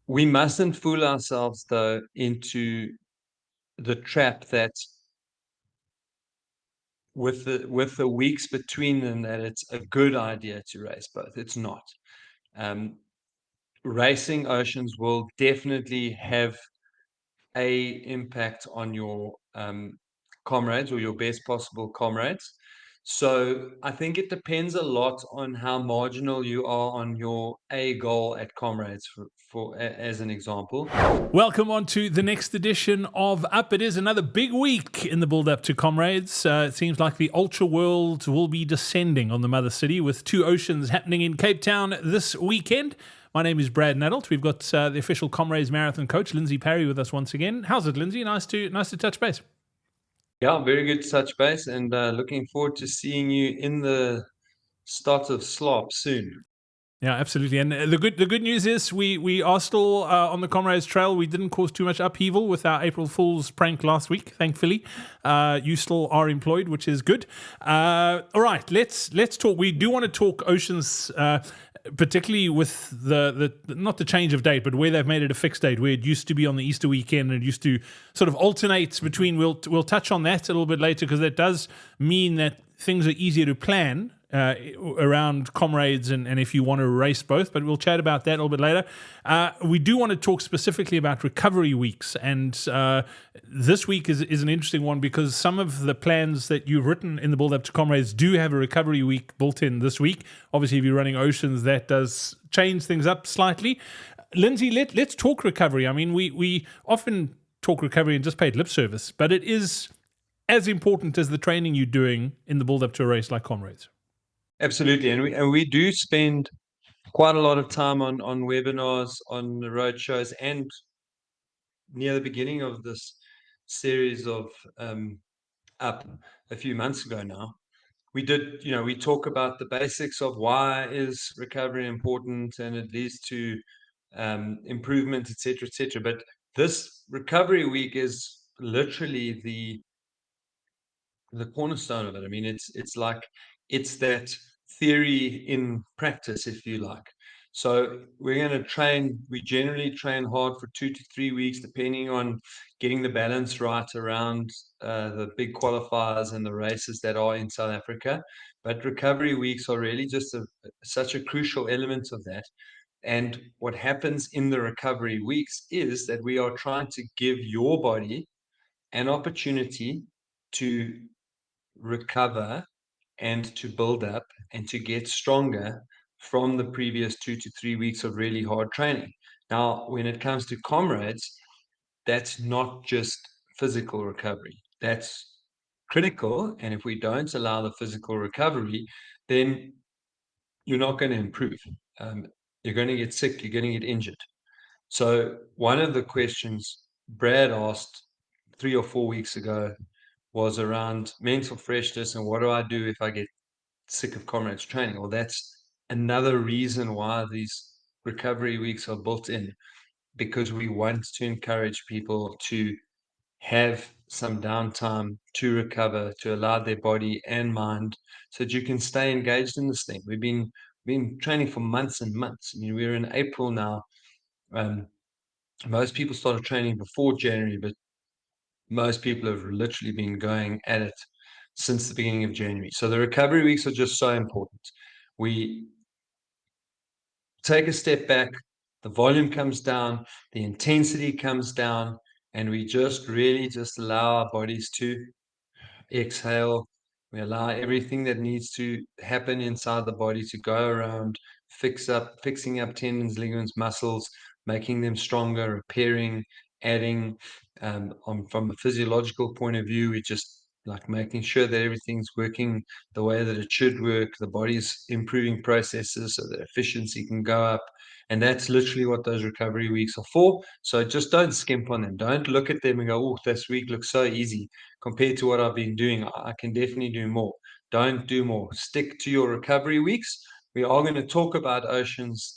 We mustn't fool ourselves, though, into the trap that with the weeks between them, that it's a good idea to race both. It's not. Um, Racing oceans will definitely have a impact on your comrades, or your best possible comrades. So I think it depends a lot on how marginal you are on your A goal at Comrades, as an example. Welcome on to the next edition of Up. It is another big week in the build-up to Comrades. It seems like the ultra world will be descending on the mother city with two oceans happening in Cape Town this weekend. My name is Brad Nadauld. We've got the official Comrades Marathon coach, Lindsay Perry, with us once again. How's it, Lindsay? Nice to touch base. Yeah, very good touch base, and looking forward to seeing you in the start of Slop soon. Yeah, absolutely. And the good news is we are still on the Comrades Trail. We didn't cause too much upheaval with our April Fool's prank last week, thankfully. You still are employed, which is good. All right, let's talk. We do want to talk oceans, particularly with the not the change of date, but where they've made it a fixed date, where it used to be on the Easter weekend and it used to sort of alternate between. We'll touch on that a little bit later, because that does mean that things are easier to plan around Comrades and if you want to race both, but we'll chat about that a little bit later. We do want to talk specifically about recovery weeks, and this week is an interesting one, because some of the plans that you've written in the build-up to Comrades do have a recovery week built in this week. Obviously, if you're running oceans, that does change things up slightly. Lindsay, let's talk recovery. I mean, we often talk recovery and just paid lip service, but it is as important as the training you're doing in the build-up to a race like Comrades. Absolutely, and we do spend quite a lot of time on webinars, on the road shows, and near the beginning of this series of Up a few months ago now, we did, we talk about the basics of why is recovery important, and it leads to improvement, etc., etc. But this recovery week is literally the cornerstone of it. I mean, it's like it's that theory in practice, if you like. So we're going to train. We generally train hard for 2 to 3 weeks, depending on getting the balance right around the big qualifiers and the races that are in South Africa. But recovery weeks are really just such a crucial element of that. And what happens in the recovery weeks is that we are trying to give your body an opportunity to recover and to build up and to get stronger from the previous 2 to 3 weeks of really hard training. Now, when it comes to Comrades, that's not just physical recovery. That's critical. And if we don't allow the physical recovery, then you're not going to improve. You're going to get sick, you're going to get injured. So, one of the questions Brad asked 3 or 4 weeks ago was around mental freshness and what do I do if I get sick of Comrades training? Well, that's another reason why these recovery weeks are built in, because we want to encourage people to have some downtime to recover, to allow their body and mind so that you can stay engaged in this thing. We've been training for months and months. I mean, we're in April now. Most people started training before January, but most people have literally been going at it since the beginning of January. So the recovery weeks are just so important. We take a step back, the volume comes down, the intensity comes down, and we just really just allow our bodies to exhale. We allow everything that needs to happen inside the body to go around, fixing up tendons, ligaments, muscles, making them stronger, repairing, adding. From a physiological point of view, we just like making sure that everything's working the way that it should work. The body's improving processes so that efficiency can go up. And that's literally what those recovery weeks are for. So just don't skimp on them. Don't look at them and go, oh, this week looks so easy compared to what I've been doing. I can definitely do more. Don't do more. Stick to your recovery weeks. We are going to talk about oceans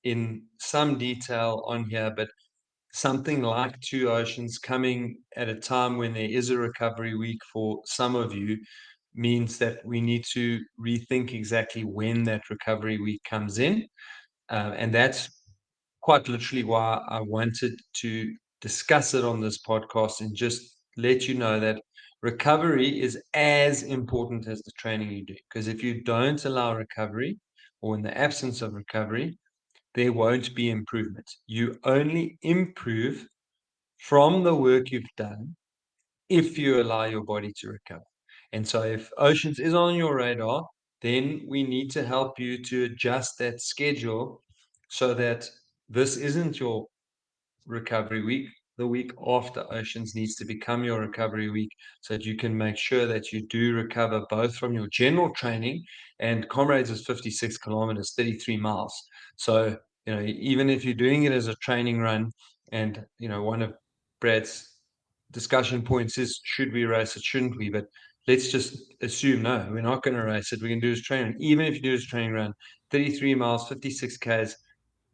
in some detail on here, but something like two oceans coming at a time when there is a recovery week for some of you means that we need to rethink exactly when that recovery week comes in. And that's quite literally why I wanted to discuss it on this podcast and just let you know that recovery is as important as the training you do. Because if you don't allow recovery, or in the absence of recovery, there won't be improvement. You only improve from the work you've done if you allow your body to recover. And so if Oceans is on your radar, then we need to help you to adjust that schedule so that this isn't your recovery week. The week after Oceans needs to become your recovery week so that you can make sure that you do recover both from your general training, and Comrades is 56 kilometers, 33 miles. So, even if you're doing it as a training run, and, one of Brad's discussion points is, should we race it, shouldn't we? But let's just assume, no, we're not going to race it. We can do this training. Even if you do this training run, 33 miles, 56 Ks,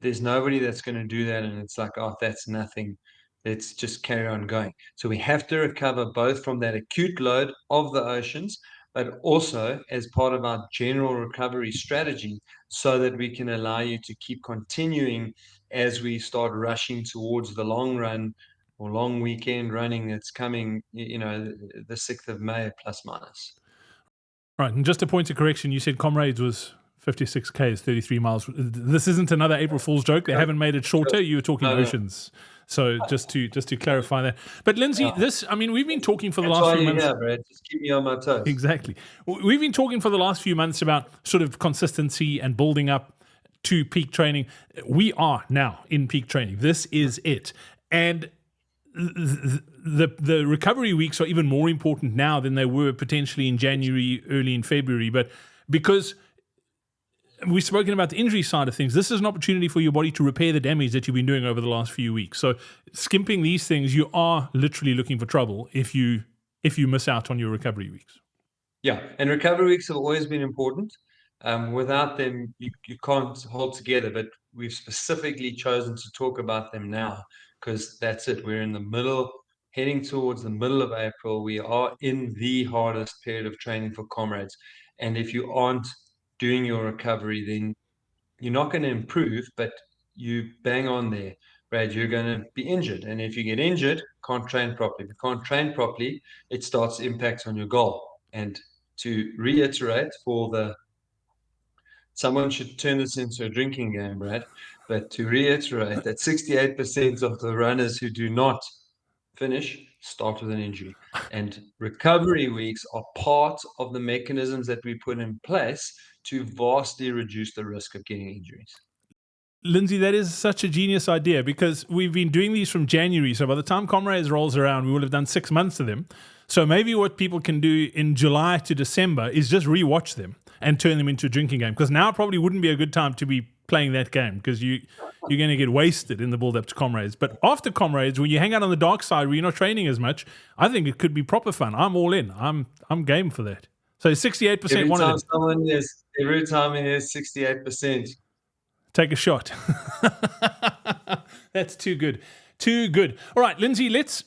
there's nobody that's going to do that. And it's like, oh, that's nothing. Let's just carry on going. So we have to recover both from that acute load of the Oceans, but also as part of our general recovery strategy so that we can allow you to keep continuing as we start rushing towards the long run or long weekend running that's coming, the 6th of May, plus minus. Right, and just a point of correction, you said Comrades was 56 Ks, 33 miles. This isn't another April Fool's joke. They haven't made it shorter. You were talking Oceans. So just to clarify that. But Lindsay, we've been talking for the last few months. Yeah, Brad. Just keep me on my toes. Exactly. We've been talking for the last few months about sort of consistency and building up to peak training. We are now in peak training. This is it. And the recovery weeks are even more important now than they were potentially in January, early in February. But because we've spoken about the injury side of things, this is an opportunity for your body to repair the damage that you've been doing over the last few weeks. So skimping these things, you are literally looking for trouble if you miss out on your recovery weeks. Yeah, and recovery weeks have always been important. Without them, you can't hold together. But we've specifically chosen to talk about them now because that's it. We're in the middle, heading towards the middle of April. We are in the hardest period of training for Comrades. And if you aren't doing your recovery, then you're not going to improve, but you bang on there, Brad, you're going to be injured. And if you get injured, can't train properly. If you can't train properly, it starts to impact on your goal. And to reiterate, someone should turn this into a drinking game, Brad, but to reiterate that 68% of the runners who do not finish start with an injury. And recovery weeks are part of the mechanisms that we put in place to vastly reduce the risk of getting injuries. Lindsay, that is such a genius idea because we've been doing these from January. So by the time Comrades rolls around, we will have done 6 months of them. So maybe what people can do in July to December is just rewatch them and turn them into a drinking game. Because now probably wouldn't be a good time to be playing that game because you're going to get wasted in the build-up to Comrades. But after Comrades, when you hang out on the dark side where you're not training as much, I think it could be proper fun. I'm all in. I'm game for that. So 68%. Every time he has 68%. Take a shot. That's too good. Too good. All right, Lindsay, let's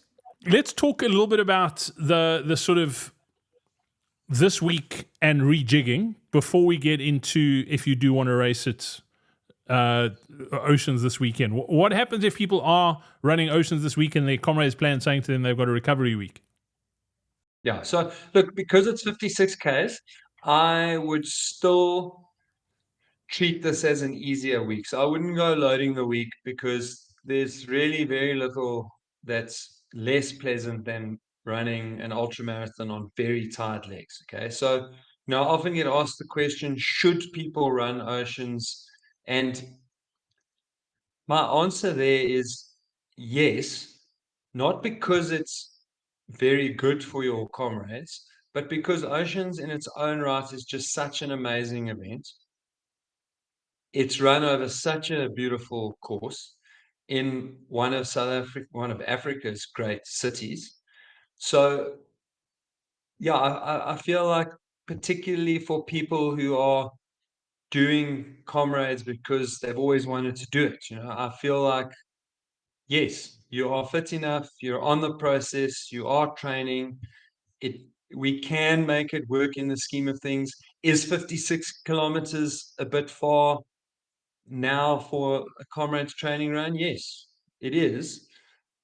talk a little bit about the sort of this week and rejigging before we get into if you do want to race it Oceans this weekend. What happens if people are running Oceans this week and their Comrades plan saying to them they've got a recovery week? Yeah, so look, because it's 56 Ks, I would still treat this as an easier week. So I wouldn't go loading the week because there's really very little that's less pleasant than running an ultramarathon on very tired legs. Okay. So, I often get asked the question, should people run Oceans? And my answer there is yes, not because it's very good for your Comrades, but because Oceans in its own right is just such an amazing event. It's run over such a beautiful course in one of Africa's great cities. So, yeah, I feel like particularly for people who are doing Comrades because they've always wanted to do it, I feel like, yes, you are fit enough, you're on the process, you are training. We can make it work in the scheme of things. Is 56 kilometers a bit far? now for a Comrades training run? Yes, it is.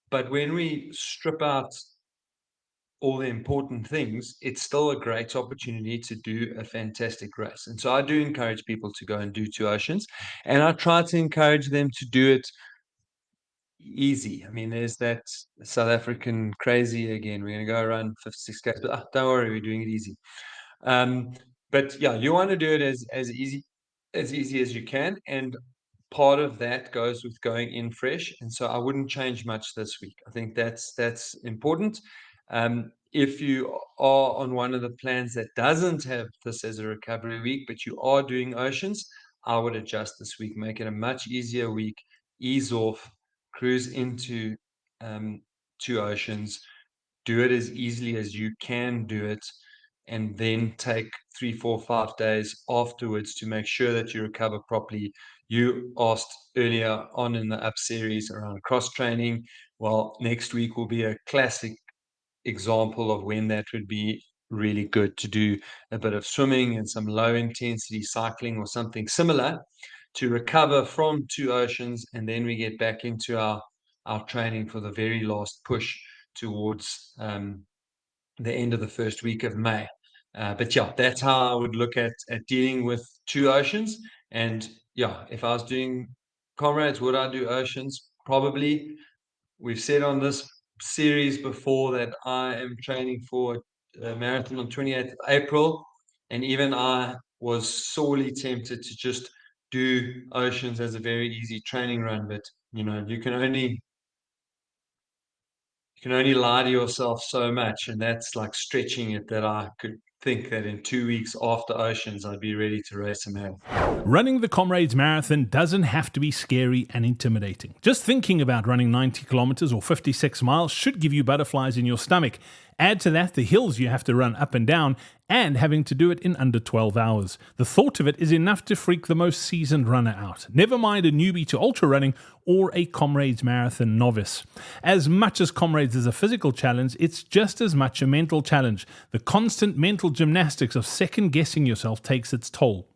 But when we strip out all the important things, it's still a great opportunity to do a fantastic race. And so I do encourage people to go and do 2 Oceans, and I try to encourage them to do it easy. I mean, there's that South African crazy again. We're going to go around 56K, but don't worry, we're doing it easy. But yeah, you want to do it as easy as you can, and part of that goes with going in fresh. And so I wouldn't change much this week. I think that's important. If you are on one of the plans that doesn't have this as a recovery week, but you are doing Oceans, I would adjust this week, make it a much easier week, ease off, cruise into 2 Oceans, do it as easily as you can do it, and then take 3, 4, 5 days afterwards to make sure that you recover properly. You asked earlier on in the up series around cross training. Well, next week will be a classic example of when that would be really good to do a bit of swimming and some low intensity cycling or something similar to recover from 2 Oceans, and then we get back into our training for the very last push towards the end of the first week of May. But yeah, that's how I would look at dealing with 2 Oceans. And yeah, if I was doing Comrades, would I do Oceans? Probably. We've said on this series before that I am training for a marathon on 28th of April, and even I was sorely tempted to just do Oceans as a very easy training run. But you can only lie to yourself so much, and that's like stretching it, that I could think that in 2 weeks after Oceans I'd be ready to race a marathon. Running the Comrades Marathon doesn't have to be scary and intimidating. Just thinking about running 90 kilometers or 56 miles should give you butterflies in your stomach. Add to that the hills you have to run up and down, and having to do it in under 12 hours. The thought of it is enough to freak the most seasoned runner out. Never mind a newbie to ultra running or a Comrades Marathon novice. As much as Comrades is a physical challenge, it's just as much a mental challenge. The constant mental gymnastics of second guessing yourself takes its toll.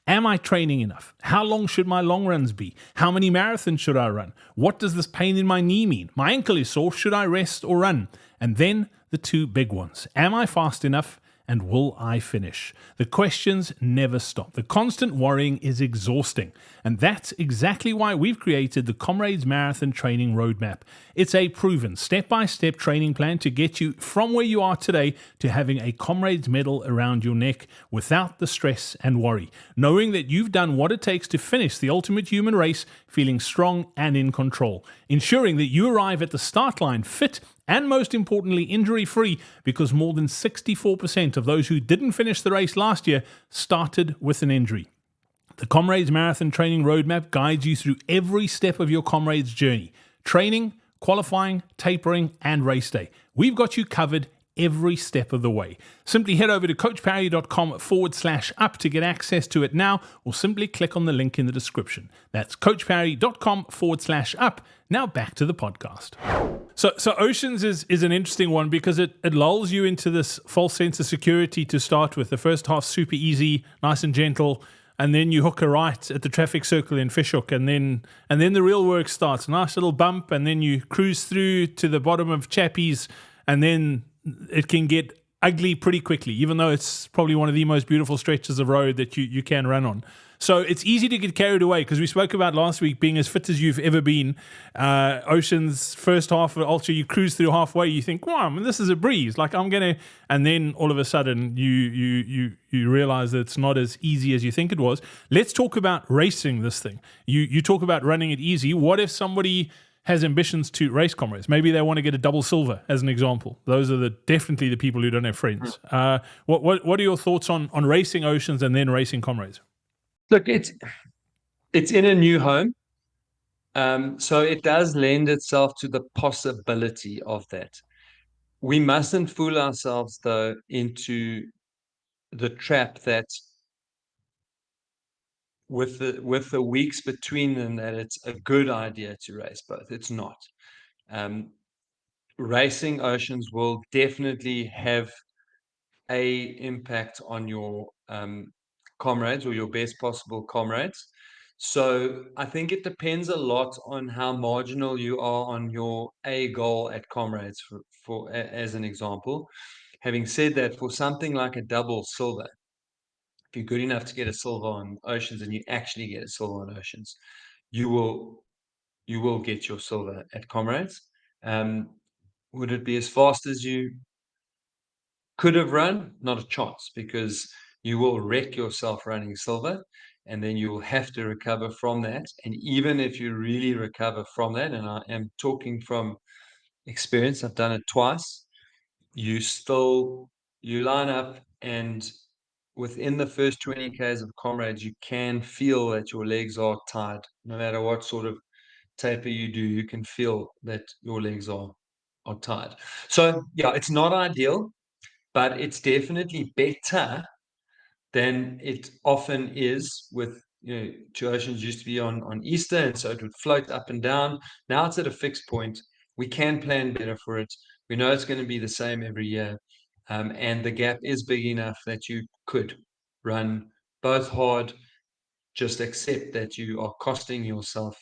Am I training enough? How long should my long runs be? How many marathons should I run? What does this pain in my knee mean? My ankle is sore. Should I rest or run? And then the 2 big ones. Am I fast enough? And will I finish? The questions never stop. The constant worrying is exhausting. And that's exactly why we've created the Comrades Marathon Training Roadmap. It's a proven step-by-step training plan to get you from where you are today to having a Comrades medal around your neck without the stress and worry, knowing that you've done what it takes to finish the ultimate human race feeling strong and in control, ensuring that you arrive at the start line fit and most importantly, injury-free, because more than 64% of those who didn't finish the race last year started with an injury. The Comrades Marathon Training Roadmap guides you through every step of your Comrades journey. Training, qualifying, tapering, and race day. We've got you covered every step of the way. Simply head over to coachparry.com/up to get access to it now, or simply click on the link in the description. That's coachparry.com/up. Now back to the podcast. So Oceans is an interesting one because it lulls you into this false sense of security to start with. The first half super easy, nice and gentle, and then you hook a right at the traffic circle in Fishhook, and then the real work starts. Nice little bump, and then you cruise through to the bottom of Chappies, and then it can get ugly pretty quickly, even though it's probably one of the most beautiful stretches of road that you can run on. So it's easy to get carried away because we spoke about last week being as fit as you've ever been. Ocean's first half of Ultra, you cruise through halfway, you think, wow, this is a breeze. Like and then all of a sudden you realize that it's not as easy as you think it was. Let's talk about racing this thing. You talk about running it easy. What if somebody has ambitions to race Comrades? Maybe they want to get a double silver, as an example. Those are definitely the people who don't have friends. What are your thoughts on racing Oceans and then racing Comrades? Look, it's in a new home, so it does lend itself to the possibility of that. We mustn't fool ourselves, though, into the trap that with the weeks between them, that it's a good idea to race both. It's not. Racing Oceans will definitely have a impact on your Comrades, or your best possible Comrades. So I think it depends a lot on how marginal you are on your A goal at Comrades, as an example. Having said that, for something like a double silver, if you're good enough to get a silver on Oceans and you actually get a silver on Oceans, you will get your silver at Comrades. Would it be as fast as you could have run? Not a chance, because you will wreck yourself running silver, and then you will have to recover from that. And even if you really recover from that, and I am talking from experience, I've done it twice, you line up, and within the first 20 Ks of Comrades, you can feel that your legs are tired. No matter what sort of taper you do, you can feel that your legs are tired. So yeah, it's not ideal, but it's definitely better than it often is with, Two Oceans used to be on Easter, and so it would float up and down. Now it's at a fixed point. We can plan better for it. We know it's going to be the same every year. And the gap is big enough that you could run both hard, just accept that you are costing yourself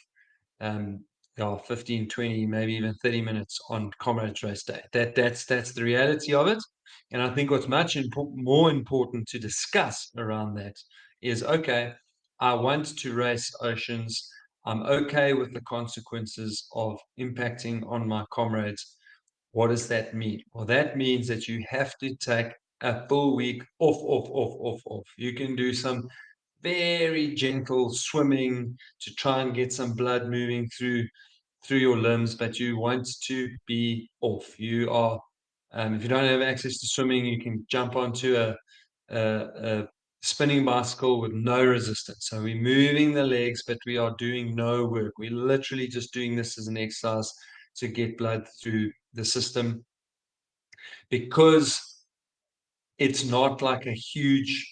um, 15, 20, maybe even 30 minutes on Comrades Race Day. That's the reality of it. And I think what's much more important to discuss around that is, okay, I want to race Oceans. I'm okay with the consequences of impacting on my comrades. What does that mean? Well, that means that you have to take a full week off. You can do some very gentle swimming to try and get some blood moving through your limbs, but you want to be off. You are, if you don't have access to swimming, you can jump onto a spinning bicycle with no resistance. So we're moving the legs, but we are doing no work. We're literally just doing this as an exercise to get blood through the system, because it's not like a huge,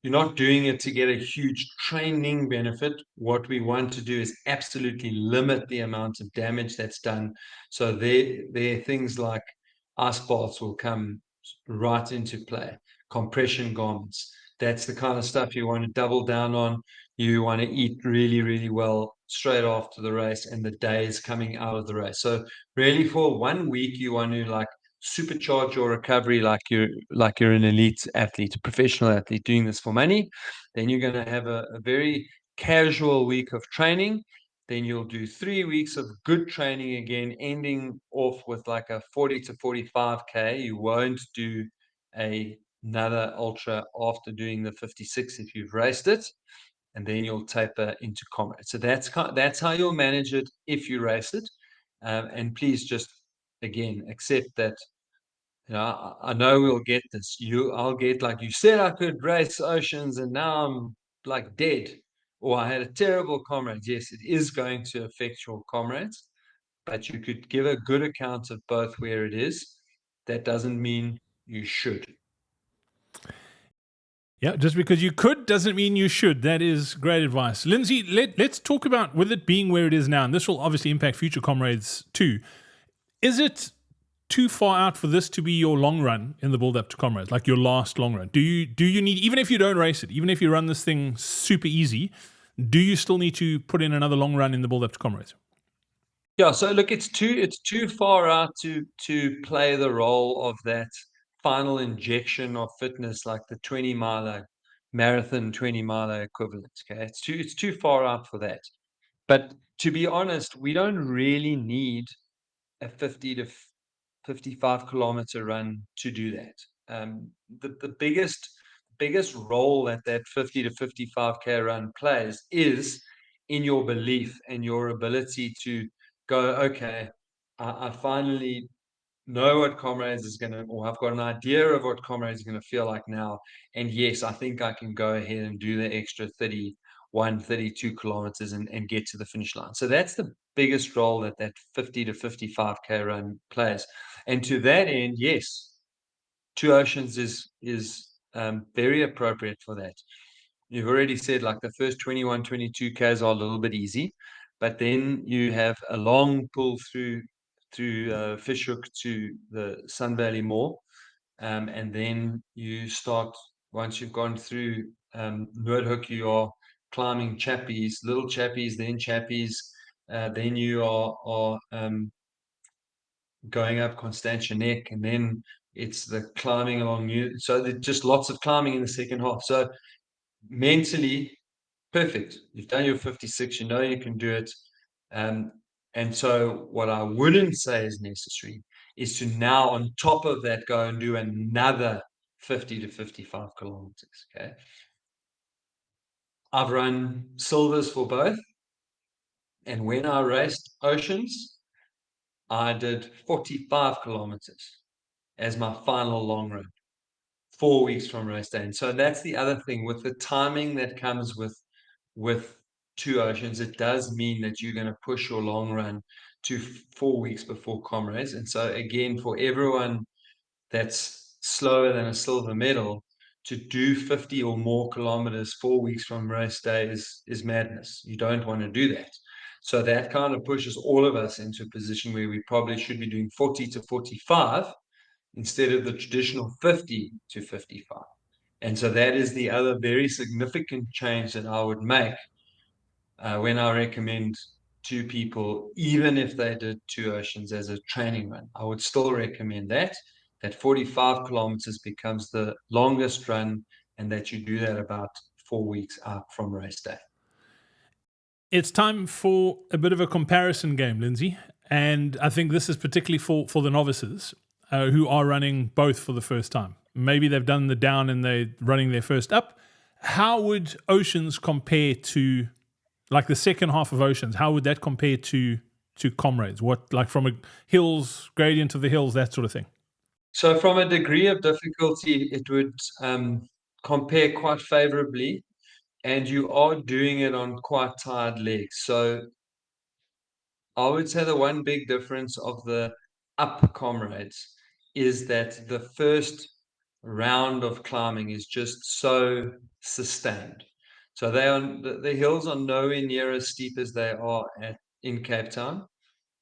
you're not doing it to get a huge training benefit. What we want to do is absolutely limit the amount of damage that's done. So there are things like ice baths will come right into play, compression garments. That's the kind of stuff you want to double down on. You want to eat really, really well straight after the race and the days coming out of the race. So really, for 1 week, you want to supercharge your recovery like you're an elite athlete, a professional athlete doing this for money. Then you're going to have a very casual week of training. Then you'll do 3 weeks of good training again, ending off with like a 40 to 45K. You won't do another ultra after doing the 56 if you've raced it, and then you'll taper into Comrades. So that's how you'll manage it if you race it. And please just, again, accept that, I know we'll get this. I'll get, like you said, I could race Oceans and now I'm like dead, or I had a terrible Comrades. Yes, it is going to affect your Comrades, but you could give a good account of both where it is. That doesn't mean you should. Yeah, just because you could doesn't mean you should. That is great advice. Lindsay, let's talk about, with it being where it is now, and this will obviously impact future Comrades too. Is it too far out for this to be your long run in the build up to Comrades, like your last long run? Do you need, even if you don't race it, even if you run this thing super easy, do you still need to put in another long run in the build up to Comrades? Yeah, so look, it's too far out to play the role of that final injection of fitness, like the 20-miler marathon 20-miler equivalent. Okay, it's too far out for that. But to be honest, we don't really need a 50 to 55-kilometer run to do that. The biggest role that 50 to 55K run plays is in your belief and your ability to go, okay, I finally know what Comrades is going to, or I've got an idea of what Comrades is going to feel like now. And yes, I think I can go ahead and do the extra 31, 32 kilometers and get to the finish line. So that's the biggest role that 50 to 55K run plays. And to that end, yes, Two Oceans is very appropriate for that. You've already said, like, the first 21, 22Ks are a little bit easy, but then you have a long pull through Fishhook to the Sun Valley Mall, and then you start, once you've gone through Noordhoek, you are climbing chappies, little chappies, then chappies. Then you are going up Constantia Neck, and then it's the climbing along New. So there's just lots of climbing in the second half. So mentally, perfect. You've done your 56, you know you can do it. And so what I wouldn't say is necessary is to now on top of that go and do another 50 to 55 kilometers. Okay. I've run silvers for both. And when I raced Oceans, I did 45 kilometers as my final long run, 4 weeks from race day. And so that's the other thing with the timing that comes with two Oceans. It does mean that you're going to push your long run to 4 weeks before Comrades. And so again, for everyone that's slower than a silver medal, to do 50 or more kilometers 4 weeks from race day is madness. You don't want to do that. So that kind of pushes all of us into a position where we probably should be doing 40 to 45 instead of the traditional 50 to 55. And so that is the other very significant change that I would make when I recommend to people, even if they did two Oceans as a training run. I would still recommend that 45 kilometers becomes the longest run, and that you do that about 4 weeks out from race day. It's time for a bit of a comparison game, Lindsay. And I think this is particularly for the novices who are running both for the first time. Maybe they've done the down and they're running their first up. How would Oceans compare to, like the second half of Oceans, how would that compare to Comrades? What, like from a hills, gradient of the hills, that sort of thing? So from a degree of difficulty, it would compare quite favorably, and you are doing it on quite tired legs. So I would say the one big difference of the up Comrades is that the first round of climbing is just so sustained. So the hills are nowhere near as steep as they are in Cape Town.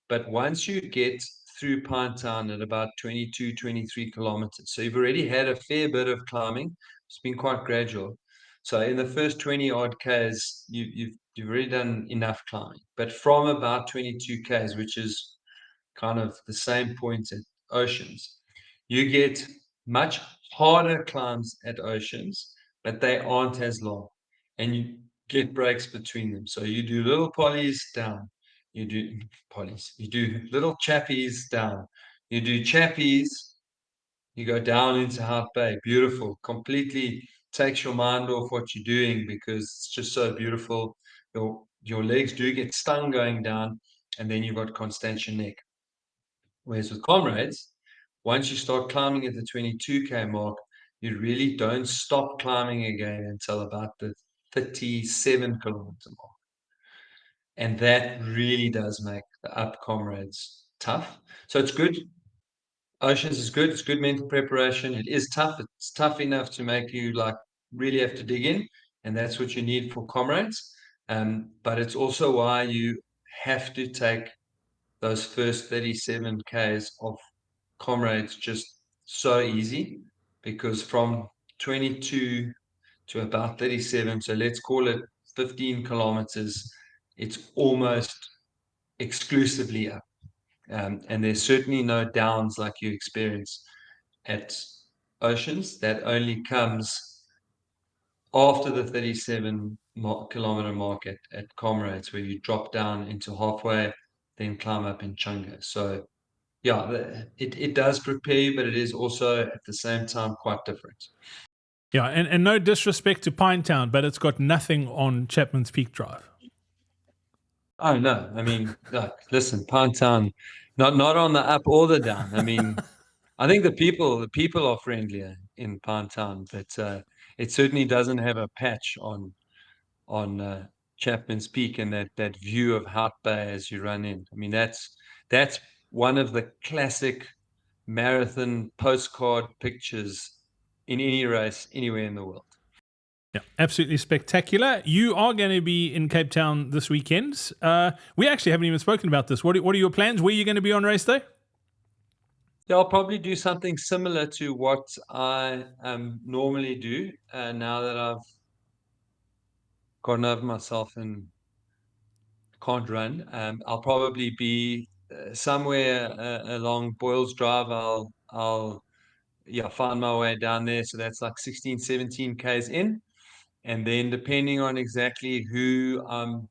But once you get through Pinetown at about 22, 23 kilometers, so you've already had a fair bit of climbing. It's been quite gradual. So in the first 20 odd Ks, you've already done enough climbing. But from about 22 Ks, which is kind of the same point at Oceans, you get much harder climbs at Oceans, but they aren't as long. And you get breaks between them. So you do little polys down. You do polys. You do little chappies down. You do chappies. You go down into Hout Bay. Beautiful. Completely takes your mind off what you're doing because it's just so beautiful. Your legs do get stung going down, and then you've got Constantia Neck. Whereas with Comrades, once you start climbing at the 22K mark, you really don't stop climbing again until about the 37 kilometer mark. And that really does make the up Comrades tough. So it's good. Oceans is good. It's good mental preparation. It is tough. It's tough enough to make you like really have to dig in. And that's what you need for Comrades. But it's also why you have to take those first 37 Ks of Comrades just so easy, because from 22 to about 37, so let's call it 15 kilometers, it's almost exclusively up. And there's certainly no downs like you experience at Oceans. That only comes after the 37 kilometer mark at Comrades, where you drop down into halfway, then climb up in Chunga. So yeah, it does prepare you, but it is also at the same time quite different. Yeah, and no disrespect to Pinetown, but it's got nothing on Chapman's Peak Drive. Oh no, I mean, look, listen, Pinetown, not on the up or the down. I mean, I think the people are friendlier in Pinetown, but it certainly doesn't have a patch on Chapman's Peak and that view of Hout Bay as you run in. I mean, that's one of the classic marathon postcard pictures in any race anywhere in the world. Yeah, absolutely spectacular. You are going to be in Cape Town this weekend. We actually haven't even spoken about this. What are your plans? Where are you going to be on race day? Yeah, I'll probably do something similar to what I normally do now that I've gotten over myself and can't run. I'll probably be somewhere along Boyles Drive. I'll find my way down there. So that's like 16, 17 Ks in. And then depending on exactly who I'm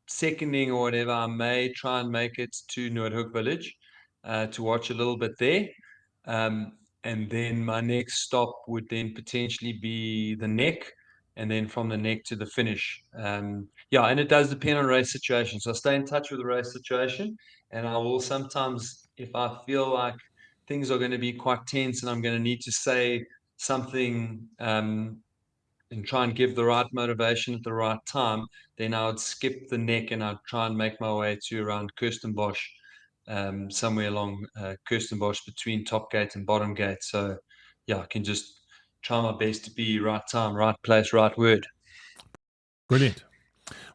seconding or whatever, I may try and make it to Noordhoek Village to watch a little bit there. And then my next stop would then potentially be the neck, and then from the neck to the finish. And it does depend on race situation. So I stay in touch with the race situation, and I will sometimes, if I feel like things are going to be quite tense and I'm going to need to say something and try and give the right motivation at the right time, then I would skip the neck and I'd try and make my way to around Kirstenbosch, somewhere along Kirstenbosch between top gate and bottom gate. So I can just try my best to be right time, right place, right word. Brilliant.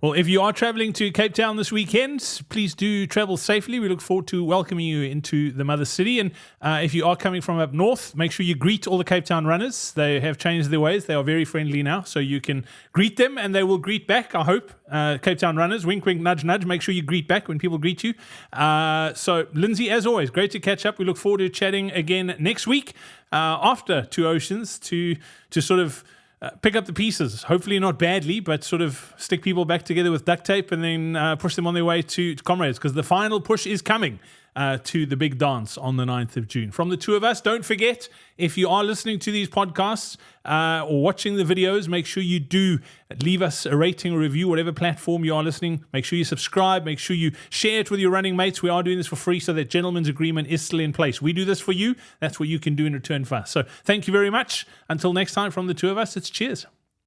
Well, if you are traveling to Cape Town this weekend, please do travel safely. We look forward to welcoming you into the mother city. And if you are coming from up north, make sure you greet all the Cape Town runners. They have changed their ways. They are very friendly now. So you can greet them and they will greet back, I hope. Cape Town runners, wink, wink, nudge, nudge. Make sure you greet back when people greet you. So, Lindsay, as always, great to catch up. We look forward to chatting again next week after Two Oceans to sort of pick up the pieces, hopefully not badly, but sort of stick people back together with duct tape and then push them on their way to Comrades, because the final push is coming to the big dance on the 9th of June. From the two of us, don't forget, if you are listening to these podcasts or watching the videos, make sure you do leave us a rating or review, whatever platform you are listening. Make sure you subscribe. Make sure you share it with your running mates. We are doing this for free, so that gentleman's agreement is still in place. We do this for you. That's what you can do in return for us. So thank you very much. Until next time, from the two of us, it's cheers.